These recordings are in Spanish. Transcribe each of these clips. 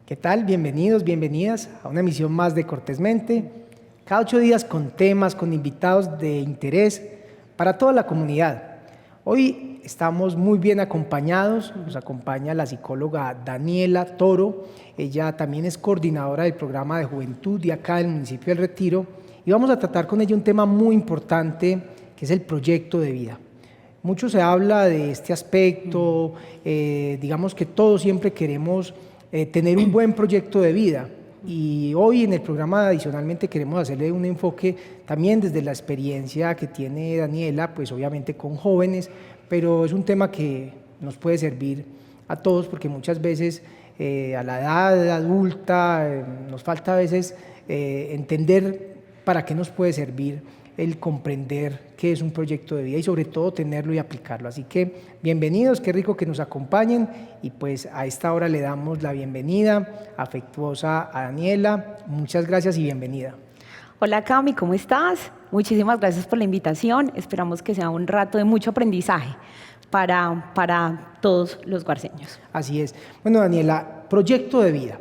¿Qué tal? Bienvenidos, bienvenidas a una emisión más de Cortésmente. Cada 8 días con temas, con invitados de interés para toda la comunidad. Hoy estamos muy bien acompañados. Nos acompaña la psicóloga Daniela Toro. Ella también es coordinadora del programa de juventud de acá del municipio del Retiro. Y vamos a tratar con ella un tema muy importante que es el proyecto de vida. Mucho se habla de este aspecto, digamos que todos siempre queremos tener un buen proyecto de vida, y hoy en el programa adicionalmente queremos hacerle un enfoque también desde la experiencia que tiene Daniela, pues obviamente con jóvenes, pero es un tema que nos puede servir a todos porque muchas veces a la edad adulta nos falta a veces entender para qué nos puede servir el comprender qué es un proyecto de vida y sobre todo tenerlo y aplicarlo. Así que bienvenidos, qué rico que nos acompañen, y pues a esta hora le damos la bienvenida afectuosa a Daniela. Muchas gracias y bienvenida. Hola Cami, ¿cómo estás? Muchísimas gracias por la invitación. Esperamos que sea un rato de mucho aprendizaje para todos los guarceños. Así es. Bueno, Daniela, proyecto de vida.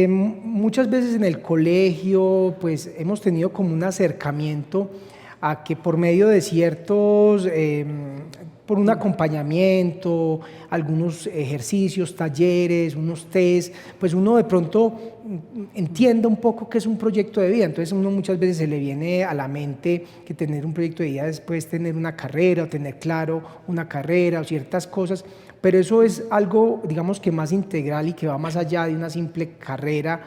Muchas veces en el colegio pues hemos tenido como un acercamiento a que por medio de ciertos, por un acompañamiento, algunos ejercicios, talleres, unos test, pues uno de pronto entienda un poco qué es un proyecto de vida. Entonces uno muchas veces se le viene a la mente que tener un proyecto de vida después tener una carrera o tener claro una carrera o ciertas cosas, pero eso es algo, digamos que más integral y que va más allá de una simple carrera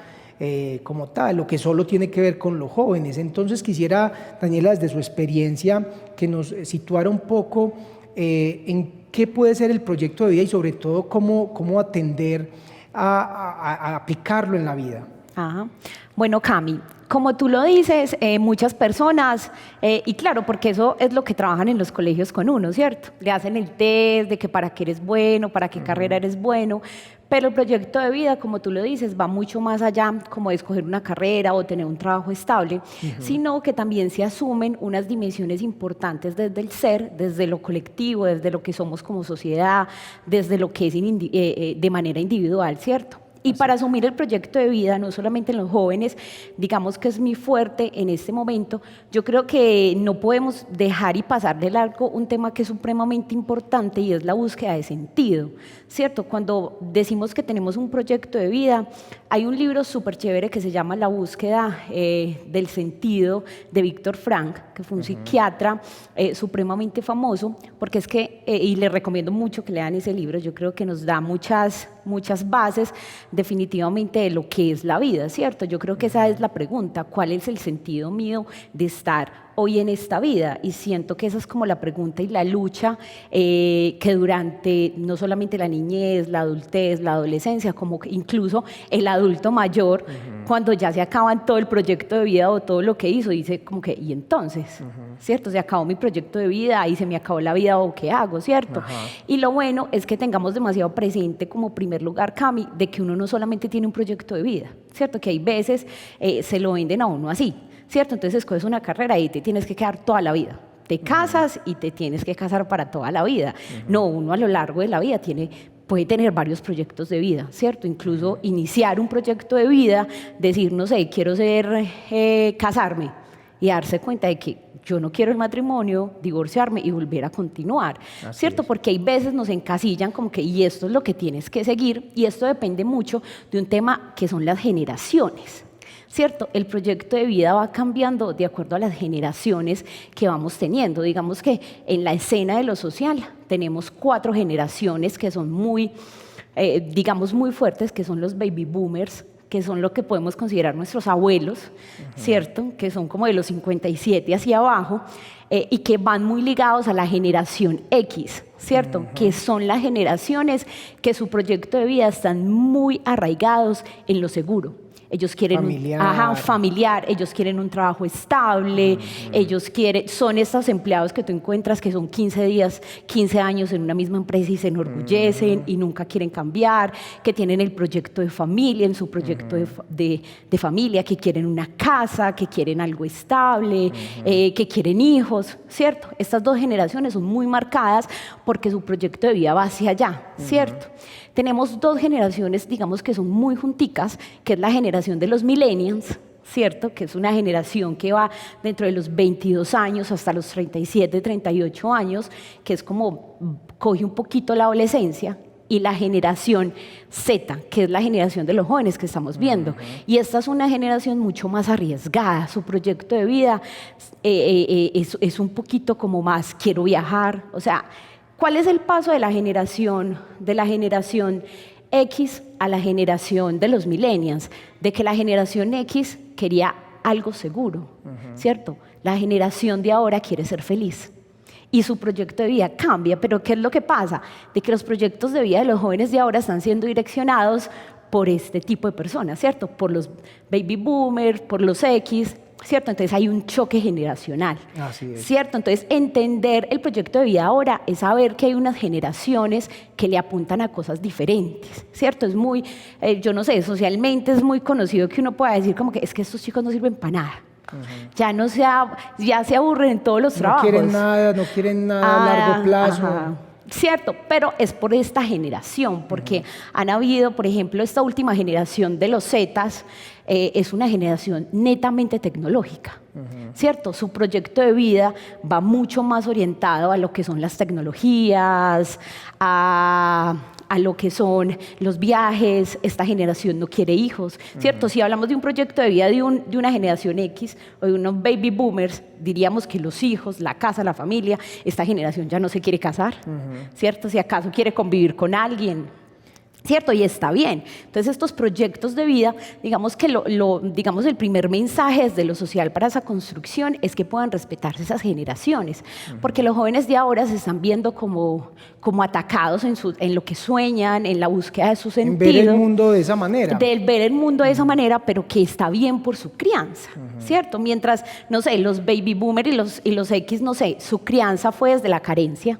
como tal, lo que solo tiene que ver con los jóvenes. Entonces quisiera, Daniela, desde su experiencia, que nos situara un poco en qué puede ser el proyecto de vida y sobre todo cómo atender a aplicarlo en la vida. Ajá. Bueno, Cami, como tú lo dices, muchas personas, y claro, porque eso es lo que trabajan en los colegios con uno, ¿cierto? Le hacen el test de que para qué eres bueno, para qué carrera eres bueno, pero el proyecto de vida, como tú lo dices, va mucho más allá como de escoger una carrera o tener un trabajo estable, sino que también se asumen unas dimensiones importantes desde el ser, desde lo colectivo, desde lo que somos como sociedad, desde lo que es de manera individual, ¿cierto? Y para asumir el proyecto de vida, no solamente en los jóvenes, digamos que es mi fuerte en este momento, yo creo que no podemos dejar y pasar de largo un tema que es supremamente importante y es la búsqueda de sentido, ¿cierto? Cuando decimos que tenemos un proyecto de vida, hay un libro súper chévere que se llama La búsqueda del sentido de Víctor Frank, que fue un psiquiatra supremamente famoso, porque es que, y le recomiendo mucho que lean ese libro, yo creo que nos da muchas bases definitivamente de lo que es la vida, ¿cierto? Yo creo que esa es la pregunta, ¿cuál es el sentido mío de estar hoy en esta vida? Y siento que esa es como la pregunta y la lucha que durante no solamente la niñez, la adultez, la adolescencia, como que incluso el adulto mayor, cuando ya se acaban todo el proyecto de vida o todo lo que hizo, dice como que, ¿y entonces? ¿Cierto? Se acabó mi proyecto de vida, ahí se me acabó la vida, ¿o qué hago? ¿Cierto? Y lo bueno es que tengamos demasiado presente como primer lugar, Cami, de que uno no solamente tiene un proyecto de vida, ¿cierto? Que hay veces se lo venden a uno así, ¿cierto? Entonces escoges una carrera y te tienes que quedar toda la vida. Te casas y te tienes que casar para toda la vida. No, uno a lo largo de la vida puede tener varios proyectos de vida, ¿cierto? Incluso iniciar un proyecto de vida, decir, no sé, quiero casarme y darse cuenta de que yo no quiero el matrimonio, divorciarme y volver a continuar, ¿cierto? Porque hay veces nos encasillan como que, y esto es lo que tienes que seguir, y esto depende mucho de un tema que son las generaciones, ¿cierto? El proyecto de vida va cambiando de acuerdo a las generaciones que vamos teniendo. Digamos que en la escena de lo social tenemos 4 generaciones que son muy, digamos, muy fuertes, que son los baby boomers, que son lo que podemos considerar nuestros abuelos, ¿cierto? Que son como de los 57 hacia abajo, y que van muy ligados a la generación X, ¿cierto? Que son las generaciones que su proyecto de vida están muy arraigados en lo seguro. Ellos quieren familiar, ellos quieren un trabajo estable, son estos empleados que tú encuentras que son 15 años en una misma empresa y se enorgullecen y nunca quieren cambiar, que tienen el proyecto de familia, en su proyecto de familia, que quieren una casa, que quieren algo estable, que quieren hijos, ¿cierto? Estas 2 generaciones son muy marcadas porque su proyecto de vida va hacia allá, ¿cierto? tenemos dos generaciones, digamos, que son muy junticas, que es la generación de los millennials, ¿cierto? Que es una generación que va dentro de los 22 años hasta los 37, 38 años, que es como coge un poquito la adolescencia, y la generación Z, que es la generación de los jóvenes que estamos viendo. Y esta es una generación mucho más arriesgada. Su proyecto de vida es un poquito como más, quiero viajar. O sea, ¿cuál es el paso de la generación X a la generación de los millennials? De que la generación X quería algo seguro, ¿cierto? La generación de ahora quiere ser feliz. Y su proyecto de vida cambia, pero ¿qué es lo que pasa? De que los proyectos de vida de los jóvenes de ahora están siendo direccionados por este tipo de personas, ¿cierto? Por los baby boomers, por los X, ¿cierto? Entonces hay un choque generacional, Así es. ¿cierto? Entonces entender el proyecto de vida ahora es saber que hay unas generaciones que le apuntan a cosas diferentes, ¿cierto? Es muy, yo no sé, socialmente es muy conocido que uno pueda decir como que es que estos chicos no sirven para nada. Ya ya se aburren en todos los trabajos. No quieren nada a largo plazo. Ajá. Cierto, pero es por esta generación, porque han habido, por ejemplo, esta última generación de los Zetas, es una generación netamente tecnológica, ¿cierto? Su proyecto de vida va mucho más orientado a lo que son las tecnologías, a lo que son los viajes. Esta generación no quiere hijos, ¿cierto? Si hablamos de un proyecto de vida de una generación X o de unos baby boomers, diríamos que los hijos, la casa, la familia, esta generación ya no se quiere casar, ¿cierto? Si acaso quiere convivir con alguien, ¿cierto? Y está bien. Entonces estos proyectos de vida, digamos que digamos el primer mensaje desde lo social para esa construcción es que puedan respetarse esas generaciones, porque los jóvenes de ahora se están viendo como atacados en lo que sueñan, en la búsqueda de su sentido. En ver el mundo de esa manera. De ver el mundo de esa manera, pero que está bien por su crianza, ¿cierto? Mientras, no sé, los baby boomers y los X, no sé, su crianza fue desde la carencia,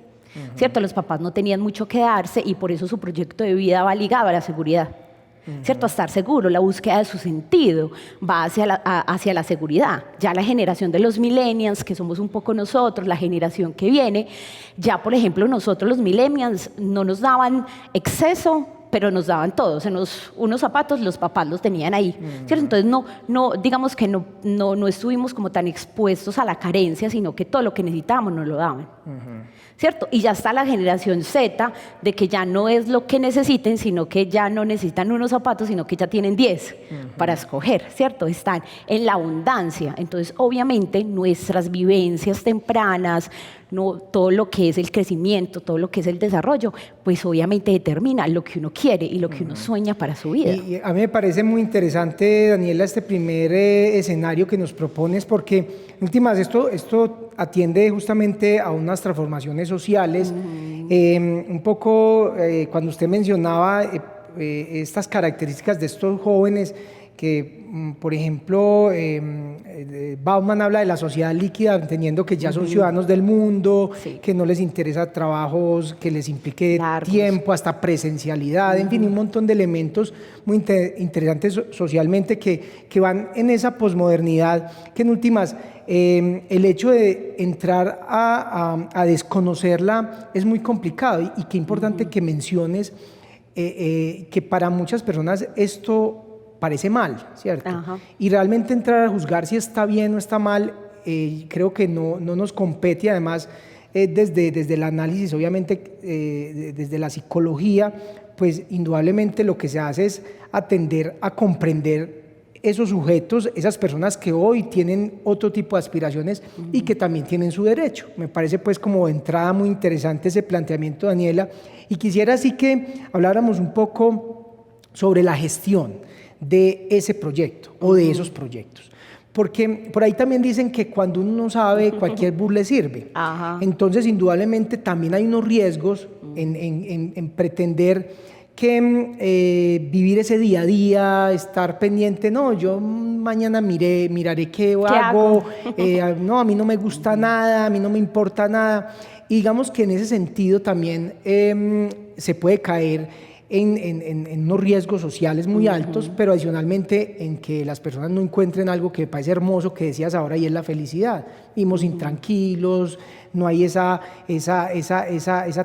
¿cierto? Los papás no tenían mucho que darse y por eso su proyecto de vida va ligado a la seguridad, ¿cierto? A estar seguro, la búsqueda de su sentido va hacia la seguridad. Ya la generación de los millennials, que somos un poco nosotros, la generación que viene, ya por ejemplo nosotros los millennials no nos daban exceso, pero nos daban todos. Unos zapatos los papás los tenían ahí, ¿cierto? Entonces digamos que no estuvimos como tan expuestos a la carencia, sino que todo lo que necesitábamos nos lo daban, ¿cierto? Y ya está la generación Z, de que ya no es lo que necesiten, sino que ya no necesitan unos zapatos, sino que ya tienen 10 para escoger, ¿cierto? Están en la abundancia. Entonces, obviamente, nuestras vivencias tempranas, todo lo que es el crecimiento, todo lo que es el desarrollo, pues obviamente determina lo que uno quiere y lo que uno sueña para su vida. Y a mí me parece muy interesante, Daniela, este primer escenario que nos propones, porque en últimas esto atiende justamente a unas transformaciones sociales. Un poco cuando usted mencionaba estas características de estos jóvenes que, por ejemplo, Bauman habla de la sociedad líquida, entendiendo que ya son ciudadanos del mundo, que no les interesa trabajos que les implique tiempo, hasta presencialidad, en fin, un montón de elementos muy interesantes socialmente que van en esa posmodernidad, que en últimas el hecho de entrar a desconocerla es muy complicado, y qué importante que menciones que para muchas personas esto parece mal, ¿cierto? Y realmente entrar a juzgar si está bien o está mal, creo que no nos compete. Además, desde el análisis, obviamente, desde la psicología, pues indudablemente lo que se hace es atender a comprender esos sujetos, esas personas que hoy tienen otro tipo de aspiraciones y que también tienen su derecho. Me parece pues como de entrada muy interesante ese planteamiento, Daniela, y quisiera así que habláramos un poco sobre la gestión de ese proyecto o de esos proyectos. Porque por ahí también dicen que cuando uno no sabe, cualquier bus le sirve. Entonces, indudablemente, también hay unos riesgos en pretender que vivir ese día a día, estar pendiente, no, yo mañana miraré qué hago, no, a mí no me gusta nada, a mí no me importa nada. Y digamos que en ese sentido también se puede caer en unos riesgos sociales muy altos, pero adicionalmente en que las personas no encuentren algo que me parece hermoso que decías ahora, y es la felicidad. vivimos intranquilos, no hay esa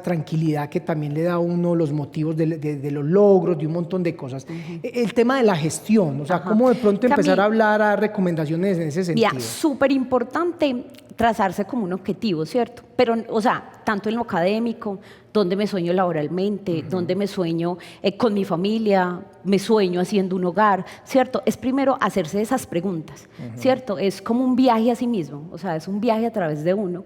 tranquilidad que también le da a uno los motivos de los logros, de un montón de cosas. El tema de la gestión, o sea, cómo de pronto empezar a hablar a recomendaciones en ese sentido. Ya, súper importante trazarse como un objetivo, ¿cierto? Pero, o sea, tanto en lo académico, dónde me sueño laboralmente, dónde me sueño con mi familia, me sueño haciendo un hogar, ¿cierto? Es primero hacerse esas preguntas, ¿cierto? Es como un viaje a sí mismo, o sea, es un viaje a través de uno,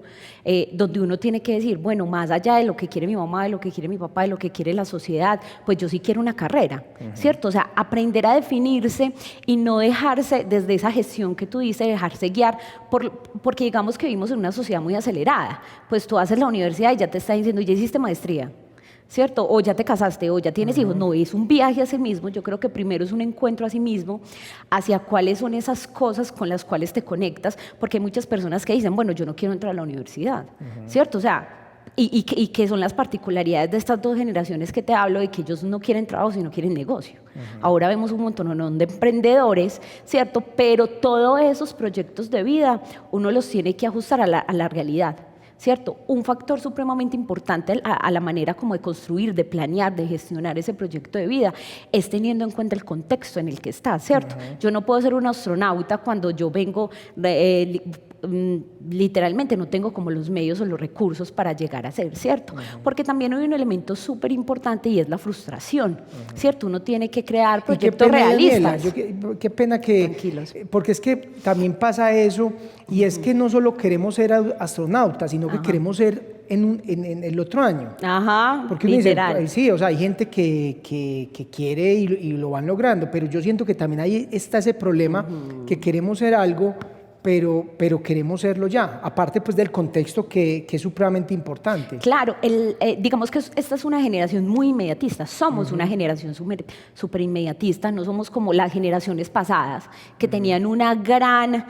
donde uno tiene que decir, bueno, más allá de lo que quiere mi mamá, de lo que quiere mi papá, de lo que quiere la sociedad, pues yo sí quiero una carrera, ¿cierto? O sea, aprender a definirse y no dejarse, desde esa gestión que tú dices, dejarse guiar, porque digamos que vivimos en una sociedad muy acelerada, pues tú haces la universidad y ya te está diciendo, ya hiciste maestría, ¿cierto? O ya te casaste, o ya tienes hijos. No, es un viaje a sí mismo. Yo creo que primero es un encuentro a sí mismo, hacia cuáles son esas cosas con las cuales te conectas, porque hay muchas personas que dicen, bueno, yo no quiero entrar a la universidad, ¿cierto? O sea, y que son las particularidades de estas dos generaciones que te hablo, de que ellos no quieren trabajo, sino quieren negocio. Ahora vemos un montón de emprendedores, ¿cierto? Pero todos esos proyectos de vida, uno los tiene que ajustar a la realidad, ¿cierto? Un factor supremamente importante a la manera como de construir, de planear, de gestionar ese proyecto de vida es teniendo en cuenta el contexto en el que estás, ¿cierto? Yo no puedo ser un astronauta cuando yo vengo literalmente no tengo como los medios o los recursos para llegar a ser, ¿cierto? Porque también hay un elemento súper importante y es la frustración, ¿cierto? Uno tiene que crear proyectos realistas. Daniela, qué pena que... Tranquilos. Porque es que también pasa eso, y es que no solo queremos ser astronautas, sino que queremos ser en el otro año. Ajá, porque uno literal. dice, sí, o sea, hay gente que quiere y lo van logrando, pero yo siento que también ahí está ese problema que queremos ser algo, pero queremos serlo ya, aparte pues del contexto que es supremamente importante. Claro, digamos que esta es una generación muy inmediatista, somos una generación súper inmediatista, no somos como las generaciones pasadas que tenían una gran,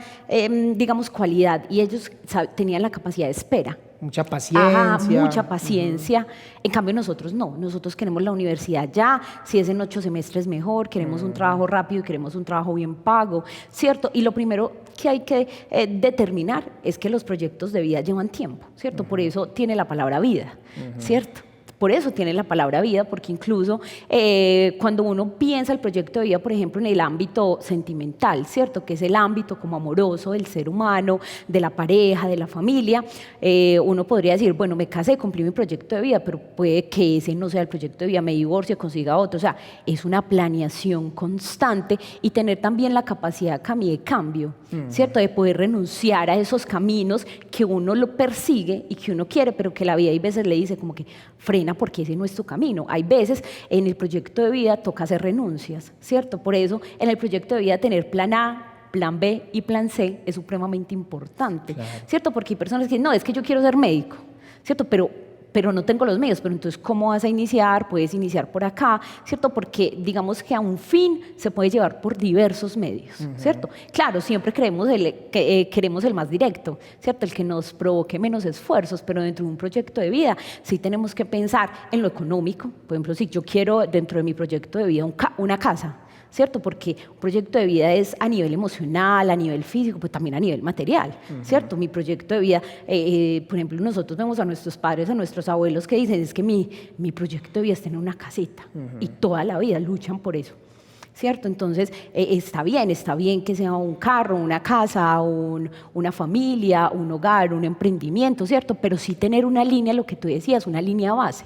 digamos, cualidad y ellos tenían la capacidad de espera. Mucha paciencia. Ajá, mucha paciencia. En cambio nosotros no, nosotros queremos la universidad ya, si es en 8 semestres mejor, queremos un trabajo rápido y queremos un trabajo bien pago, ¿cierto? Y lo primero que hay que determinar es que los proyectos de vida llevan tiempo, ¿cierto? Por eso tiene la palabra vida, ¿cierto? Por eso tiene la palabra vida, porque incluso cuando uno piensa el proyecto de vida, por ejemplo, en el ámbito sentimental, ¿cierto? Que es el ámbito como amoroso del ser humano, de la pareja, de la familia, uno podría decir, bueno, me casé, cumplí mi proyecto de vida, pero puede que ese no sea el proyecto de vida, me divorcie, consiga otro. O sea, es una planeación constante y tener también la capacidad de cambio, ¿cierto? De poder renunciar a esos caminos que uno lo persigue y que uno quiere, pero que la vida hay veces le dice como que frena porque ese no es tu camino. Hay veces en el proyecto de vida toca hacer renuncias, ¿cierto? Por eso en el proyecto de vida tener plan A, plan B y plan C es supremamente importante, claro. ¿Cierto? Porque hay personas que dicen, no, es que yo quiero ser médico, ¿cierto? Pero no tengo los medios, pero entonces, ¿cómo vas a iniciar? Puedes iniciar por acá, ¿cierto? Porque digamos que a un fin se puede llevar por diversos medios, ¿cierto? Claro, siempre queremos el más directo, ¿cierto? El que nos provoque menos esfuerzos, pero dentro de un proyecto de vida sí tenemos que pensar en lo económico. Por ejemplo, si yo quiero dentro de mi proyecto de vida una casa, ¿cierto? Porque un proyecto de vida es a nivel emocional, a nivel físico, pues también a nivel material, ¿cierto? Mi proyecto de vida, por ejemplo, nosotros vemos a nuestros padres, a nuestros abuelos que dicen, es que mi proyecto de vida es tener una casita, y toda la vida luchan por eso, ¿cierto? Entonces, está bien que sea un carro, una casa, una familia, un hogar, un emprendimiento, ¿cierto? Pero sí tener una línea, lo que tú decías, una línea base,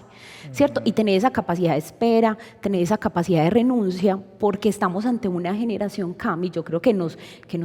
¿cierto? Y tener esa capacidad de espera, tener esa capacidad de renuncia, porque estamos ante una generación, Cami, yo creo que nos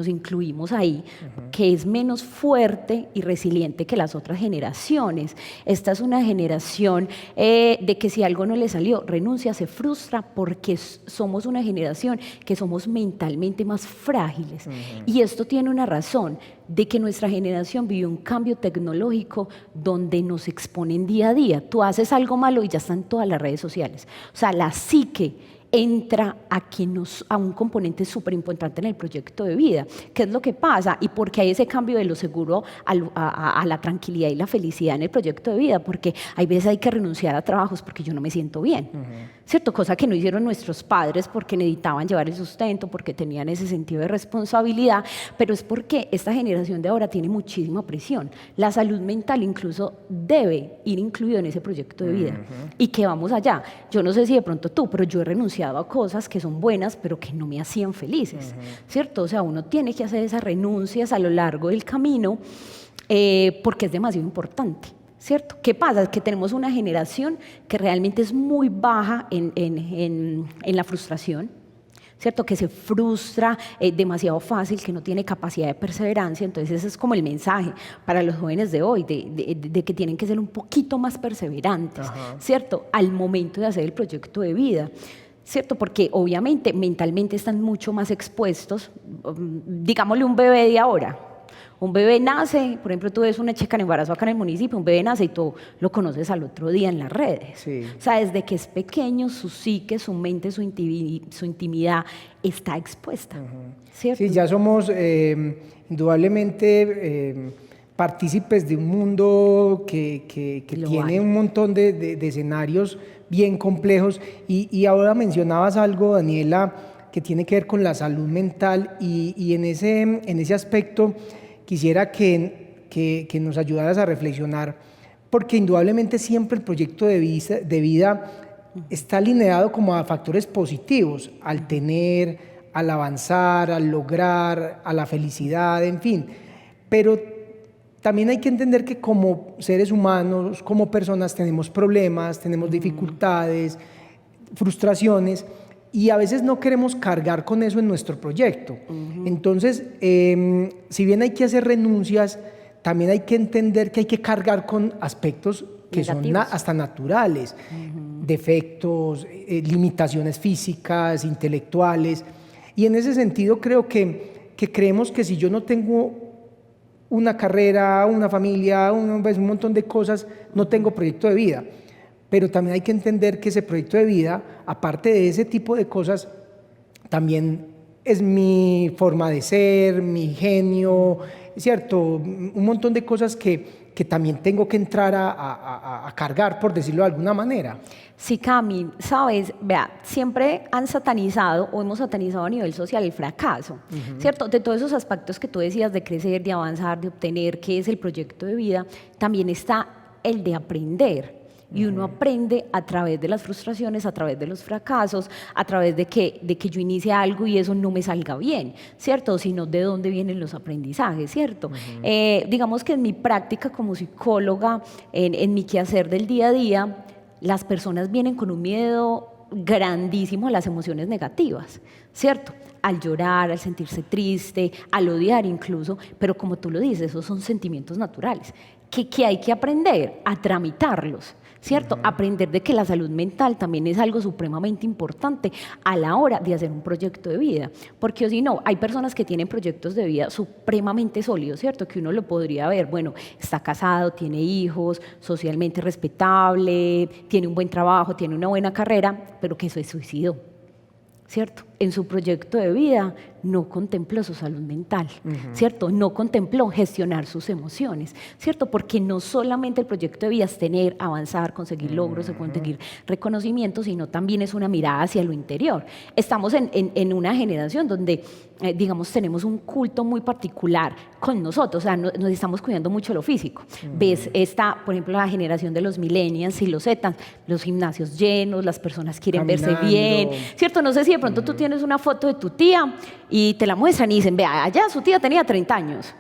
incluimos ahí, que es menos fuerte y resiliente que las otras generaciones. Esta es una generación de que si algo no le salió, renuncia, se frustra, porque somos una generación que somos mentalmente más frágiles. Y esto tiene una razón, de que nuestra generación vivió un cambio tecnológico donde nos exponen día a día. Tú haces algo malo y ya están todas las redes sociales. O sea, la psique entra a un componente súper importante en el proyecto de vida. ¿Qué es lo que pasa? Y por qué hay ese cambio de lo seguro a la tranquilidad y la felicidad en el proyecto de vida, porque hay veces hay que renunciar a trabajos porque yo no me siento bien, ¿cierto? Cosa que no hicieron nuestros padres porque necesitaban llevar el sustento, porque tenían ese sentido de responsabilidad, pero es porque esta generación generación de ahora tiene muchísima presión. La salud mental incluso debe ir incluido en ese proyecto de vida. Y que vamos allá. Yo no sé si de pronto tú, pero yo he renunciado a cosas que son buenas, pero que no me hacían felices, ¿cierto? O sea, uno tiene que hacer esas renuncias a lo largo del camino porque es demasiado importante, ¿cierto? ¿Qué pasa? Es que tenemos una generación que realmente es muy baja en la frustración, ¿cierto? Que se frustra demasiado fácil, que no tiene capacidad de perseverancia. Entonces ese es como el mensaje para los jóvenes de hoy, de que tienen que ser un poquito más perseverantes, ¿cierto? Al momento de hacer el proyecto de vida, ¿cierto? Porque obviamente mentalmente están mucho más expuestos, digámosle un bebé de ahora. Un bebé nace, por ejemplo, tú ves una chica en embarazo acá en el municipio, un bebé nace y tú lo conoces al otro día en las redes. Sí. O sea, desde que es pequeño, su psique, su mente, su intimidad está expuesta, ¿cierto? Sí, ya somos indudablemente partícipes de un mundo que tiene un montón de escenarios bien complejos. Y ahora mencionabas algo, Daniela, que tiene que ver con la salud mental y en ese aspecto quisiera que nos ayudaras a reflexionar, porque indudablemente siempre el proyecto de vida está alineado como a factores positivos, al tener, al avanzar, al lograr, a la felicidad, en fin. Pero también hay que entender que como seres humanos, como personas, tenemos problemas, tenemos dificultades, frustraciones, y a veces no queremos cargar con eso en nuestro proyecto. Entonces, si bien hay que hacer renuncias, también hay que entender que hay que cargar con aspectos que negativos, son hasta naturales, defectos, limitaciones físicas, intelectuales. Y en ese sentido creo que creemos que si yo no tengo una carrera, una familia, un montón de cosas, no tengo proyecto de vida. Pero también hay que entender que ese proyecto de vida, aparte de ese tipo de cosas, también es mi forma de ser, mi genio, ¿cierto? Un montón de cosas que también tengo que entrar a cargar, por decirlo de alguna manera. Sí, Cami, sabes, vea, siempre han satanizado o hemos satanizado a nivel social el fracaso, ¿cierto? De todos esos aspectos que tú decías de crecer, de avanzar, de obtener, que es el proyecto de vida, también está el de aprender. Y uno aprende a través de las frustraciones, a través de los fracasos, a través de que yo inicie algo y eso no me salga bien, ¿cierto? Sino de dónde vienen los aprendizajes, ¿cierto? Digamos que en mi práctica como psicóloga, en mi quehacer del día a día, las personas vienen con un miedo grandísimo a las emociones negativas, ¿cierto? Al llorar, al sentirse triste, al odiar incluso, pero como tú lo dices, esos son sentimientos naturales, que hay que aprender a tramitarlos, ¿cierto? Aprender de que la salud mental también es algo supremamente importante a la hora de hacer un proyecto de vida, porque si no, hay personas que tienen proyectos de vida supremamente sólidos, ¿cierto? Que uno lo podría ver, bueno, está casado, tiene hijos, socialmente respetable, tiene un buen trabajo, tiene una buena carrera, pero que se suicidó, ¿cierto? En su proyecto de vida no contempló su salud mental, ¿cierto? No contempló gestionar sus emociones, ¿cierto? Porque no solamente el proyecto de vida es tener, avanzar, conseguir logros o conseguir reconocimiento, sino también es una mirada hacia lo interior. Estamos en una generación donde, digamos, tenemos un culto muy particular con nosotros, o sea, nos estamos cuidando mucho lo físico. Ves por ejemplo, la generación de los millennials y los zetas, los gimnasios llenos, las personas quieren verse bien, ¿cierto? No sé si de pronto tú tienes una foto de tu tía y te la muestran y dicen, vea, allá su tía tenía 30 años.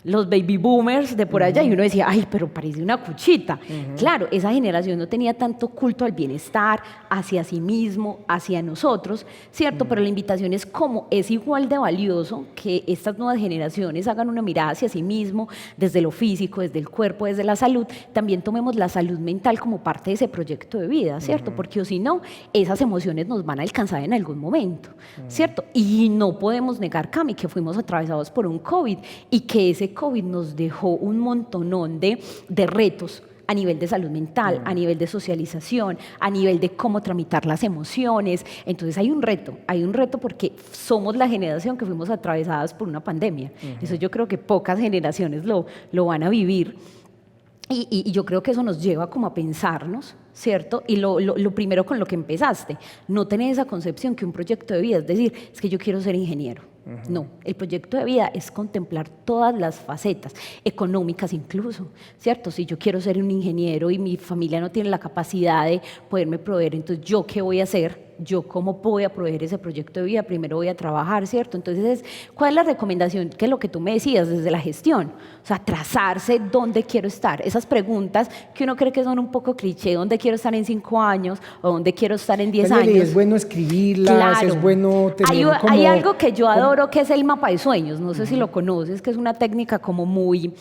Los baby boomers de por allá, y uno decía, ay, pero parece una cuchita. Claro, esa generación no tenía tanto culto al bienestar, hacia sí mismo, hacia nosotros, ¿cierto? Pero la invitación es como es igual de valioso que estas nuevas generaciones hagan una mirada hacia sí mismo, desde lo físico, desde el cuerpo, desde la salud, también tomemos la salud mental como parte de ese proyecto de vida, ¿cierto? Porque o si no, esas emociones nos van a alcanzar en algún momento, ¿cierto? Y no podemos negar, Cami, que fuimos atravesados por un COVID y que ese COVID nos dejó un montonón de retos a nivel de salud mental, a nivel de socialización, a nivel de cómo tramitar las emociones. Entonces hay un reto porque somos la generación que fuimos atravesadas por una pandemia. Eso yo creo que pocas generaciones lo van a vivir. Y yo creo que eso nos lleva como a pensarnos, ¿cierto? Y lo primero con lo que empezaste, no tener esa concepción que un proyecto de vida, es decir, es que yo quiero ser ingeniero. No, el proyecto de vida es contemplar todas las facetas, económicas incluso, ¿cierto? Si yo quiero ser un ingeniero y mi familia no tiene la capacidad de poderme proveer, entonces ¿yo qué voy a hacer? ¿Yo cómo voy a proveer ese proyecto de vida? Primero voy a trabajar, ¿cierto? Entonces, ¿cuál es la recomendación? Que es lo que tú me decías desde la gestión, o sea, trazarse dónde quiero estar. Esas preguntas que uno cree que son un poco cliché, ¿dónde quiero estar en 5 años? ¿O dónde quiero estar en 10 Daniela, y años? es bueno escribirlas, Claro. es bueno tener Hay algo que yo adoro que es el mapa de sueños, no sé si lo conoces, que es una técnica como muy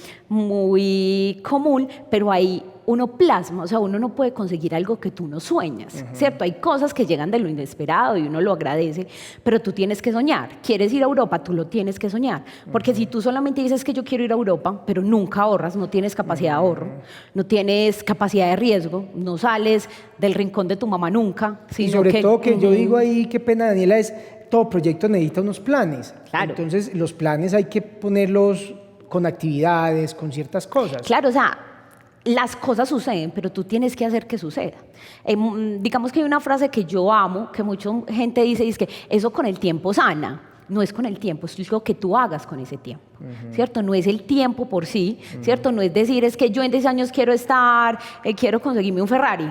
común, pero ahí uno plasma, o sea, uno no puede conseguir algo que tú no sueñas, ¿cierto? Hay cosas que llegan de lo inesperado y uno lo agradece, pero tú tienes que soñar. ¿Quieres ir a Europa? Tú lo tienes que soñar, porque si tú solamente dices que yo quiero ir a Europa, pero nunca ahorras, no tienes capacidad de ahorro, no tienes capacidad de riesgo, no sales del rincón de tu mamá nunca, Y sino sobre que, todo que yo digo ahí, qué pena, Daniela, es todo proyecto necesita unos planes. Claro. Entonces, los planes hay que ponerlos con actividades, con ciertas cosas. Claro, o sea, las cosas suceden, pero tú tienes que hacer que suceda. Digamos que hay una frase que yo amo, que mucha gente dice, es que eso con el tiempo sana. No es con el tiempo, es lo que tú hagas con ese tiempo, ¿cierto? No es el tiempo por sí, ¿cierto? No es decir, es que yo en 10 años quiero quiero conseguirme un Ferrari,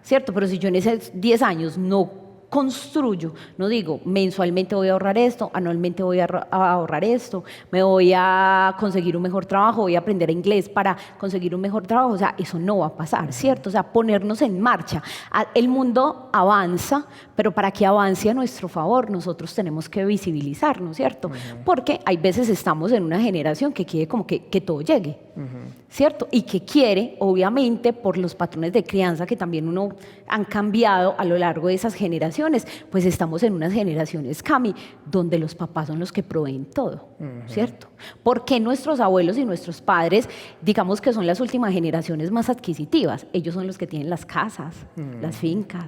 ¿cierto? Pero si yo en esos 10 años no construyo, no digo, mensualmente voy a ahorrar esto, anualmente voy a ahorrar esto, me voy a conseguir un mejor trabajo, voy a aprender inglés para conseguir un mejor trabajo, o sea, eso no va a pasar, ¿cierto? O sea, ponernos en marcha. El mundo avanza, pero para que avance a nuestro favor, nosotros tenemos que visibilizarnos, ¿cierto? Porque hay veces estamos en una generación que quiere como que todo llegue, ¿cierto? Y que quiere, obviamente, por los patrones de crianza que también han cambiado a lo largo de esas generaciones, pues estamos en unas generaciones, Cami, donde los papás son los que proveen todo, ¿cierto? Porque nuestros abuelos y nuestros padres, digamos que son las últimas generaciones más adquisitivas, ellos son los que tienen las casas, las fincas,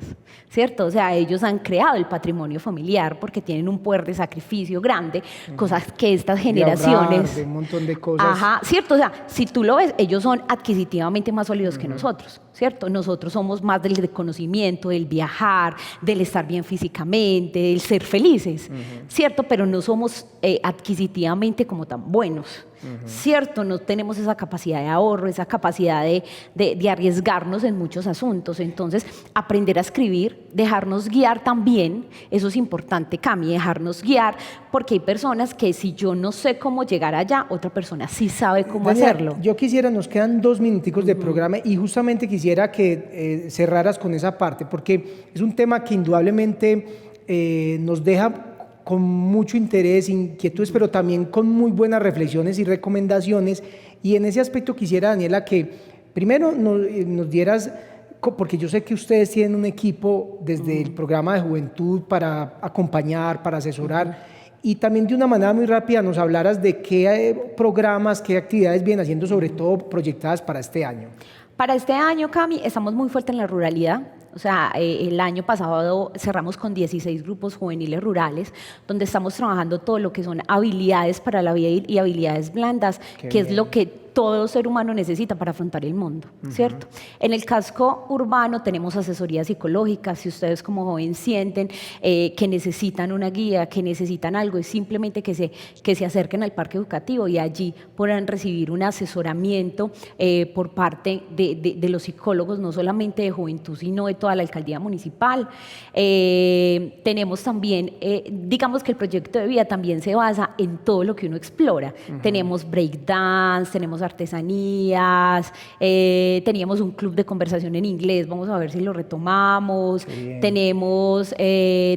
¿cierto? O sea, ellos han creado el patrimonio familiar porque tienen un poder de sacrificio grande, cosas que estas generaciones... De ahorrar, de un montón de cosas. Ajá, ¿cierto? O sea, si tú lo ves, ellos son adquisitivamente más sólidos que nosotros, ¿cierto? Nosotros somos más del conocimiento, del viajar, del estar bien físicamente, del ser felices, ¿cierto? Pero no somos adquisitivamente como tan buenos, ¿cierto? No tenemos esa capacidad de ahorro, esa capacidad de arriesgarnos en muchos asuntos. Entonces, aprender a escribir, dejarnos guiar también, eso es importante, Cami, dejarnos guiar, porque hay personas que si yo no sé cómo llegar allá, otra persona sí sabe cómo Daniela, hacerlo. yo quisiera, nos quedan 2 minuticos de programa y justamente quisiera que cerraras con esa parte, porque es un tema que indudablemente nos deja con mucho interés, inquietudes, pero también con muy buenas reflexiones y recomendaciones. Y en ese aspecto quisiera, Daniela, que primero nos dieras, porque yo sé que ustedes tienen un equipo desde el programa de juventud para acompañar, para asesorar, y también de una manera muy rápida nos hablaras de qué programas, qué actividades vienen haciendo, sobre todo proyectadas para este año. Para este año, Cami, estamos muy fuertes en la ruralidad. O sea, el año pasado cerramos con 16 grupos juveniles rurales, donde estamos trabajando todo lo que son habilidades para la vida y habilidades blandas, que es lo que todo ser humano necesita para afrontar el mundo, ¿cierto? En el casco urbano tenemos asesoría psicológica. Si ustedes como jóvenes sienten que necesitan una guía, que necesitan algo, es simplemente que se acerquen al parque educativo y allí podrán recibir un asesoramiento por parte de los psicólogos, no solamente de juventud, sino de toda la alcaldía municipal. Tenemos también, digamos que el proyecto de vida también se basa en todo lo que uno explora. Tenemos breakdance, tenemos artesanías, teníamos un club de conversación en inglés, vamos a ver si lo retomamos, tenemos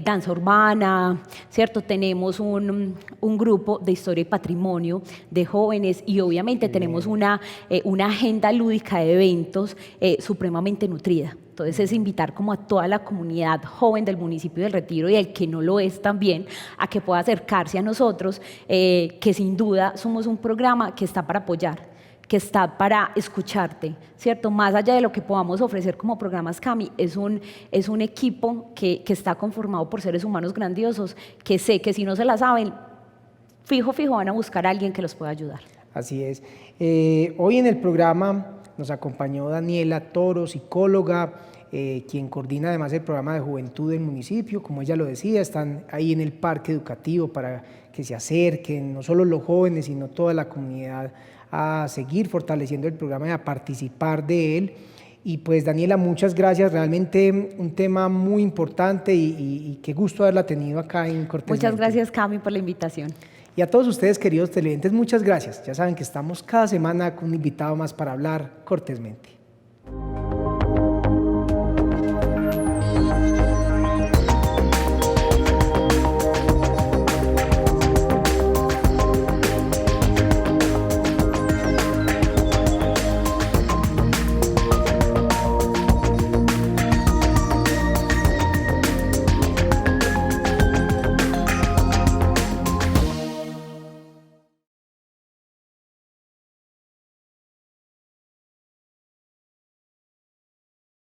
danza urbana, ¿cierto? Tenemos un grupo de historia y patrimonio de jóvenes y obviamente tenemos una agenda lúdica de eventos supremamente nutrida. Entonces es invitar como a toda la comunidad joven del municipio del Retiro y el que no lo es también a que pueda acercarse a nosotros, que sin duda somos un programa que está para apoyar, que está para escucharte, ¿cierto? Más allá de lo que podamos ofrecer como programas Cami, es un equipo que está conformado por seres humanos grandiosos, que sé que si no se la saben, fijo van a buscar a alguien que los pueda ayudar. Así es. Hoy en el programa nos acompañó Daniela Toro, psicóloga, quien coordina además el programa de juventud del municipio. Como ella lo decía, están ahí en el parque educativo para que se acerquen, no solo los jóvenes, sino toda la comunidad, a seguir fortaleciendo el programa y a participar de él. Y pues Daniela, muchas gracias, realmente un tema muy importante y qué gusto haberla tenido acá en Cortésmente. Muchas gracias, Cami, por la invitación. Y a todos ustedes, queridos televidentes, muchas gracias. Ya saben que estamos cada semana con un invitado más para hablar cortésmente.